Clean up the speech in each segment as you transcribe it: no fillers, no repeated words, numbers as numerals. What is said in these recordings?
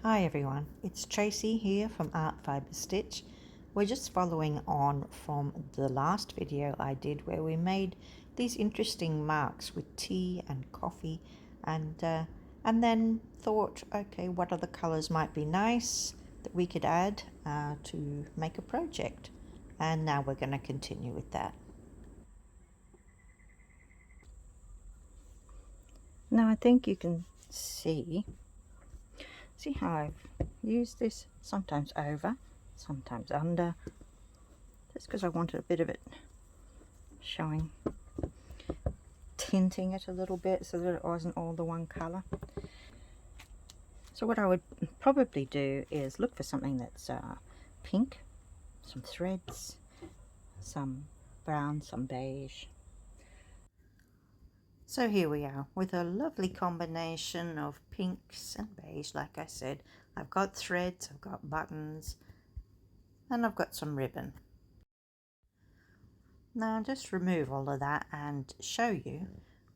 Hi everyone, it's Tracy here from Art Fiber Stitch. We're just following on from the last video I did where we made these interesting marks with tea and coffee and then thought, okay, what other colors might be nice that we could add to make a project. And now we're going to continue with that. Now I think you can see how I've used this sometimes over, sometimes under, just because I wanted a bit of it showing, tinting it a little bit so that it wasn't all the one color. So what I would probably do is look for something that's pink, some threads, some brown, some beige. So here we are with a lovely combination of pinks and beige. Like I said, I've got threads, I've got buttons, and I've got some ribbon. Now I'll just remove all of that and show you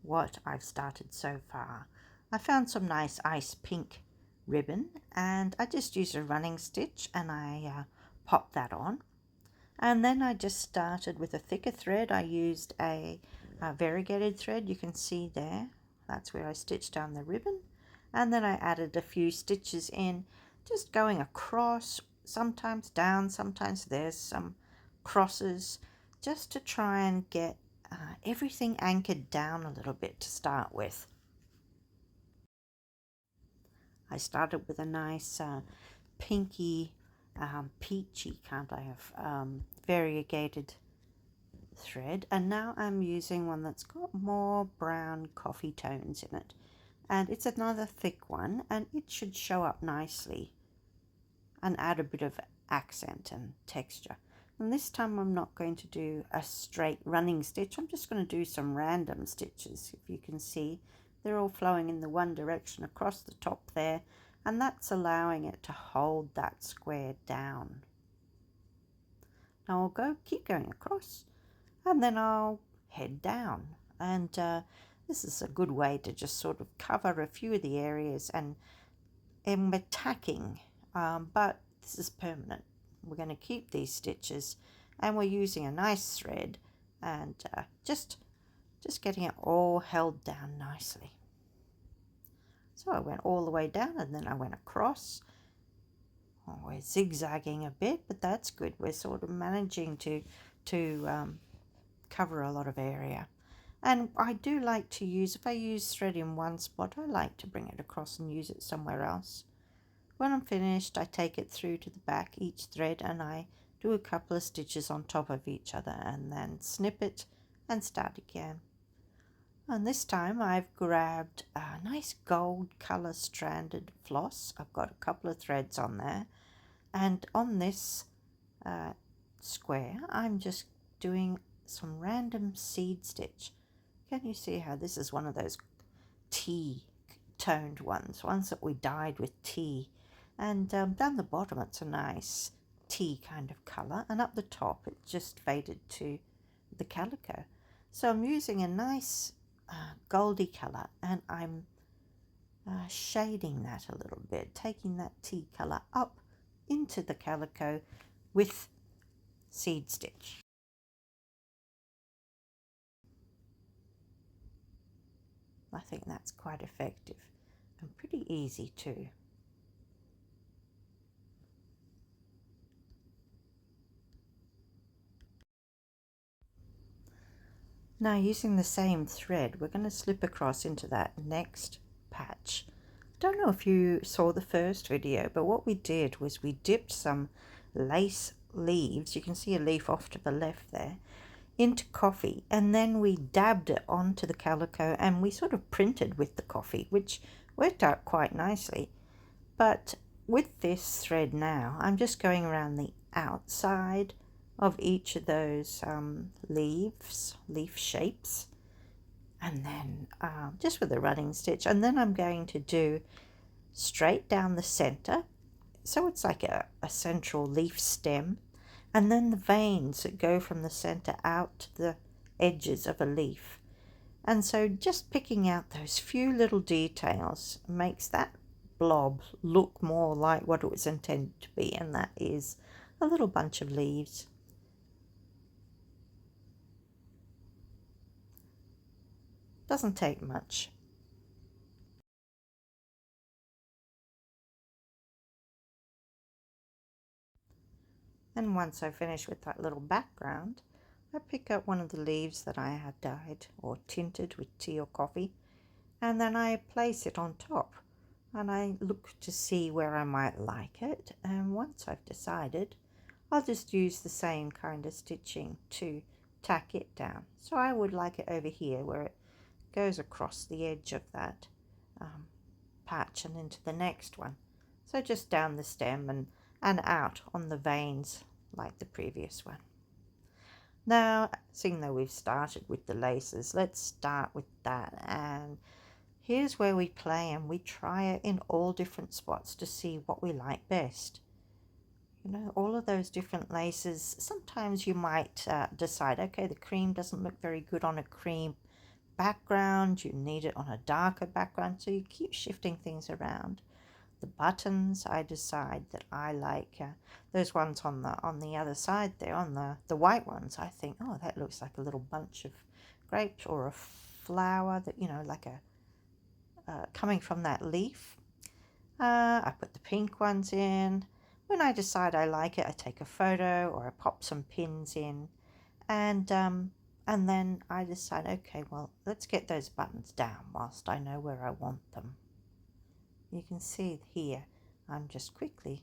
what I've started so far. I found some nice ice pink ribbon and I just used a running stitch and I popped that on. And then I just started with a thicker thread. I used a variegated thread, you can see there. That's where I stitched down the ribbon. And then I added a few stitches in, just going across, sometimes down, sometimes there's some crosses, just to try and get everything anchored down a little bit to start with. I started with a nice pinky, peachy kind of variegated thread, and now I'm using one that's got more brown coffee tones in it, and it's another thick one, and it should show up nicely and add a bit of accent and texture. And this time I'm not going to do a straight running stitch, I'm just going to do some random stitches. If you can see, they're all flowing in the one direction across the top there, and that's allowing it to hold that square down. Now I'll keep going across, and then I'll head down, and this is a good way to just sort of cover a few of the areas, and we're tacking, but this is permanent. We're going to keep these stitches, and we're using a nice thread, and just getting it all held down nicely. So I went all the way down, and then I went across. Oh, we're zigzagging a bit, but that's good. We're sort of managing to cover a lot of area. And I do like to use, if I use thread in one spot, I like to bring it across and use it somewhere else. When I'm finished, I take it through to the back, each thread, and I do a couple of stitches on top of each other and then snip it and start again. And this time I've grabbed a nice gold color stranded floss. I've got a couple of threads on there, and on this square I'm just doing some random seed stitch. Can you see how this is one of those tea toned ones that we dyed with tea, and down the bottom it's a nice tea kind of color, and up the top it just faded to the calico. So I'm using a nice goldy color, and I'm shading that a little bit, taking that tea color up into the calico with seed stitch. I think that's quite effective and pretty easy too. Now using the same thread, we're going to slip across into that next patch. Don't know if you saw the first video, but what we did was we dipped some lace leaves, you can see a leaf off to the left there, into coffee, and then we dabbed it onto the calico, and we sort of printed with the coffee, which worked out quite nicely. But with this thread now, I'm just going around the outside of each of those leaf shapes, and then just with a running stitch, and then I'm going to do straight down the center, so it's like a central leaf stem, and then the veins that go from the center out to the edges of a leaf. And so just picking out those few little details makes that blob look more like what it was intended to be, and that is a little bunch of leaves. Doesn't take much. And once I finish with that little background, I pick up one of the leaves that I had dyed or tinted with tea or coffee, and then I place it on top, and I look to see where I might like it, and once I've decided, I'll just use the same kind of stitching to tack it down. So I would like it over here where it goes across the edge of that patch and into the next one. So just down the stem and out on the veins like the previous one. Now, seeing though we've started with the laces, let's start with that, and here's where we play and we try it in all different spots to see what we like best. You know, all of those different laces, sometimes you might decide, okay, the cream doesn't look very good on a cream background, you need it on a darker background, so you keep shifting things around. The buttons, I decide that I like those ones on the other side there, on the white ones. I think, oh, that looks like a little bunch of grapes or a flower that, you know, like a coming from that leaf. I put the pink ones in. When I decide I like it, I take a photo or I pop some pins in, and then I decide, okay, well, let's get those buttons down whilst I know where I want them. You can see here, I'm just quickly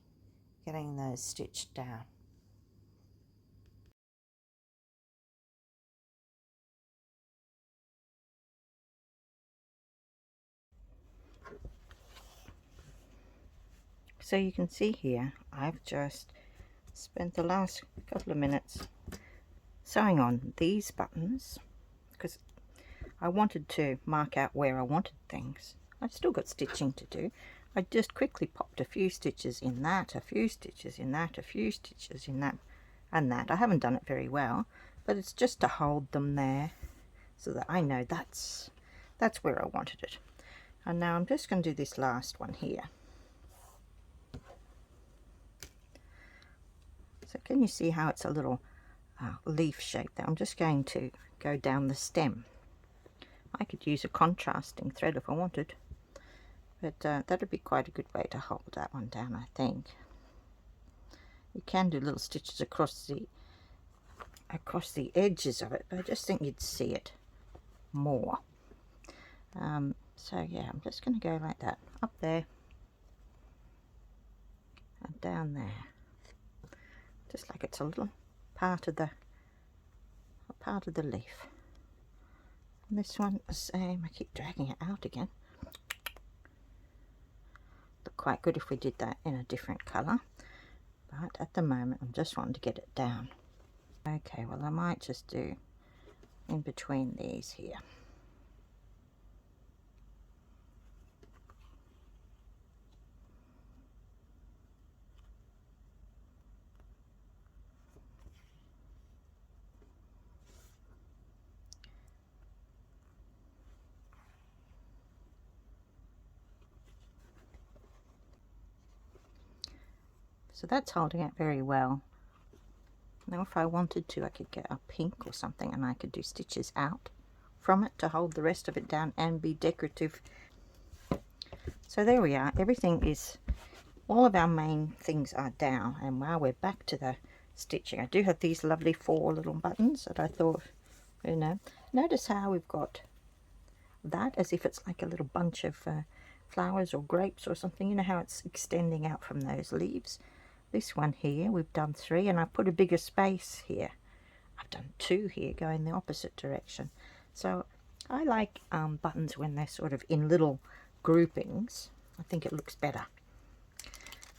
getting those stitched down. So you can see here, I've just spent the last couple of minutes sewing on these buttons because I wanted to mark out where I wanted things. I've still got stitching to do. I just quickly popped a few stitches in that, a few stitches in that, a few stitches in that and that. I haven't done it very well, but it's just to hold them there so that I know that's where I wanted it. And now I'm just going to do this last one here. So can you see how it's a little leaf shape there? I'm just going to go down the stem. I could use a contrasting thread if I wanted, but that would be quite a good way to hold that one down, I think. You can do little stitches across the edges of it, but I just think you'd see it more. So yeah, I'm just going to go like that, up there and down there, just like it's a little part of the leaf. And this one, the same. I keep dragging it out again. Look quite good if we did that in a different colour, but at the moment I'm just wanting to get it down. Okay, well I might just do in between these here. So that's holding it very well. Now if I wanted to, I could get a pink or something and I could do stitches out from it to hold the rest of it down and be decorative. So there we are. Everything is, all of our main things are down, and now we're back to the stitching. I do have these lovely 4 little buttons that I thought, you know, notice how we've got that as if it's like a little bunch of flowers or grapes or something. You know how it's extending out from those leaves. This one here, we've done 3, and I put a bigger space here. I've done 2 here going the opposite direction. So I like buttons when they're sort of in little groupings. I think it looks better.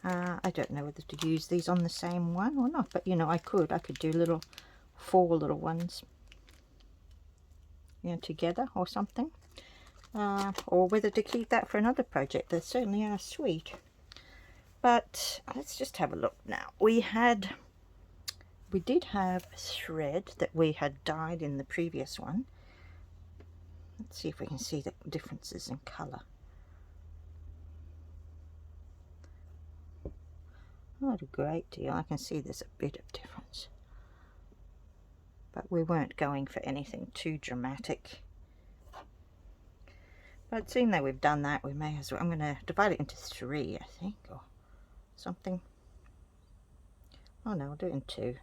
I don't know whether to use these on the same one or not, but you know, I could do 4 little ones, you know, together or something, or whether to keep that for another project. They certainly are sweet. But let's just have a look now. We did have thread that we had dyed in the previous one. Let's see if we can see the differences in colour. Not a great deal. I can see there's a bit of difference. But we weren't going for anything too dramatic. But seeing that we've done that, we may as well. I'm going to divide it into 3, I think, or something. Oh no, we'll do it in 2.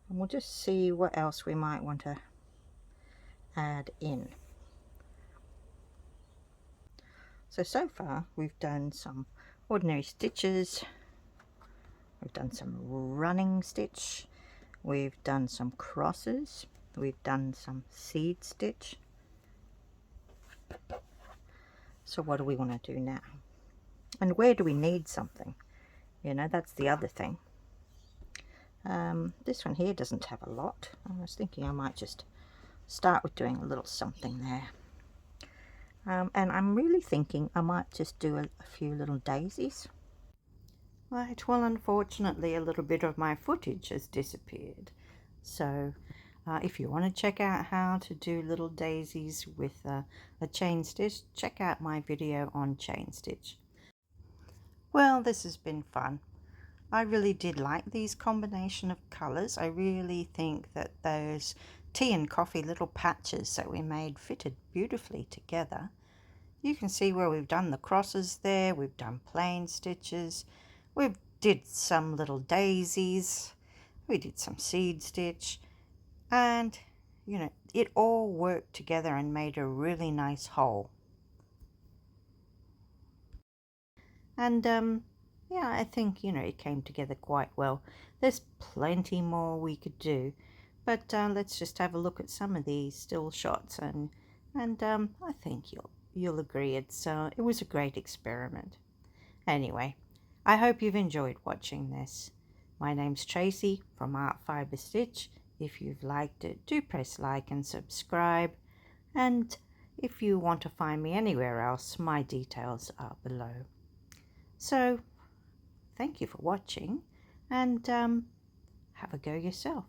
And we'll just see what else we might want to add in. So far we've done some ordinary stitches, we've done some running stitch, we've done some crosses, we've done some seed stitch. So what do we want to do now? And where do we need something? You know, that's the other thing. This one here doesn't have a lot. I was thinking I might just start with doing a little something there. And I'm really thinking I might just do a few little daisies. Right, well, unfortunately a little bit of my footage has disappeared. So if you want to check out how to do little daisies with a chain stitch, check out my video on chain stitch. Well, this has been fun. I really did like these combination of colours. I really think that those tea and coffee little patches that we made fitted beautifully together. You can see where we've done the crosses there, we've done plain stitches, we did some little daisies, we did some seed stitch, and you know, it all worked together and made a really nice whole. And yeah, I think, you know, it came together quite well. There's plenty more we could do, but let's just have a look at some of these still shots, and I think you'll agree it was a great experiment. Anyway, I hope you've enjoyed watching this. My name's Tracy from Art Fiber Stitch. If you've liked it, do press like and subscribe. And if you want to find me anywhere else, my details are below. So, thank you for watching, and have a go yourself.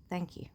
Thank you.